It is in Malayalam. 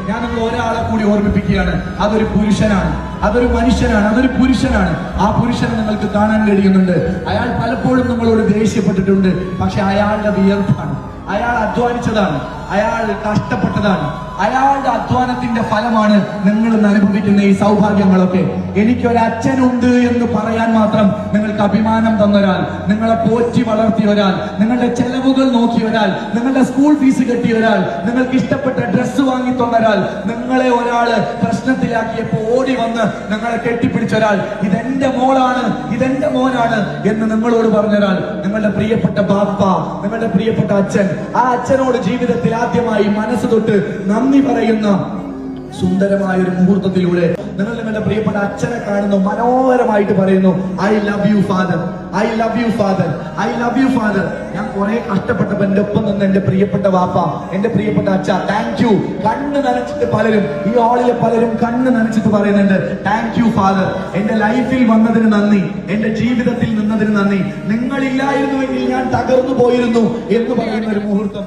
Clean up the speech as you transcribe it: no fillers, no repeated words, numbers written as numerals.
ഞാൻ നിങ്ങൾ ഒരാളെ കൂടി ഓർമ്മിപ്പിക്കുകയാണ്. അതൊരു പുരുഷനാണ്, അതൊരു മനുഷ്യനാണ്, അതൊരു പുരുഷനാണ്. ആ പുരുഷനെ നിങ്ങൾക്ക് കാണാൻ കഴിയുന്നുണ്ട്. അയാൾ പലപ്പോഴും നിങ്ങളോട് ദേഷ്യപ്പെട്ടിട്ടുണ്ട്. പക്ഷെ അയാളുടെ വിയർപ്പാണ്, അയാൾ അധ്വാനിച്ചതാണ്, അയാൾ കഷ്ടപ്പെട്ടതാണ്, അയാളുടെ അധ്വാനത്തിന്റെ ഫലമാണ് നിങ്ങൾ ഇന്ന് അനുഭവിക്കുന്ന ഈ സൗഭാഗ്യങ്ങളൊക്കെ. എനിക്കൊരച്ഛനുണ്ട് എന്ന് പറയാൻ മാത്രം നിങ്ങൾക്ക് അഭിമാനം തന്നൊരാൾ, നിങ്ങളെ പോറ്റി വളർത്തിയ ഒരാൾ, നിങ്ങളുടെ ചെലവുകൾ നോക്കിയ ഒരാൾ, നിങ്ങളുടെ സ്കൂൾ ഫീസ് കെട്ടിയ ഒരാൾ, നിങ്ങൾക്ക് ഇഷ്ടപ്പെട്ട ഡ്രസ്സ് വാങ്ങി തന്നൊരാൾ, നിങ്ങളെ ഒരാള് പ്രശ്നത്തിലാക്കിയപ്പോ ഓടി വന്ന് നിങ്ങളെ കെട്ടിപ്പിടിച്ച ഒരാൾ, ഇതെന്റെ മോളാണ്, ഇതെന്റെ മോനാണ് എന്ന് നിങ്ങളോട് പറഞ്ഞൊരാൾ, നിങ്ങളുടെ പ്രിയപ്പെട്ട ബാപ്പ, നിങ്ങളുടെ പ്രിയപ്പെട്ട അച്ഛൻ. ആ അച്ഛനോട് ജീവിതത്തിൽ ആദ്യമായി മനസ്സ് തൊട്ട് നന്ദി പറയുന്ന സുന്ദരമായ ഒരു മുഹൂർത്തത്തിലൂടെ നിങ്ങൾ നിങ്ങളുടെ പ്രിയപ്പെട്ട അച്ഛനെ കാണുന്നു, മനോഹരമായിട്ട് പറയുന്നു, I love you father, I love you father, I love you father. ഞാൻ കുറെ കഷ്ടപ്പെട്ടപ്പോ എന്റെ ഒപ്പം നിന്ന് എന്റെ പ്രിയപ്പെട്ട വാപ്പ, എന്റെ പ്രിയപ്പെട്ട അച്ഛ, താങ്ക് യു. കണ്ണ് നനച്ചിട്ട് പലരും, ഈ ഹാളിലെ പലരും കണ്ണ് നനച്ചിട്ട് പറയുന്നുണ്ട്, താങ്ക് യു ഫാദർ. എന്റെ ലൈഫിൽ വന്നതിന് നന്ദി, എന്റെ ജീവിതത്തിൽ നിന്നതിന് നന്ദി. നിങ്ങളില്ലായിരുന്നുവെങ്കിൽ ഞാൻ തകർന്നു പോയിരുന്നു എന്ന് പറയുന്ന ഒരു മുഹൂർത്തം.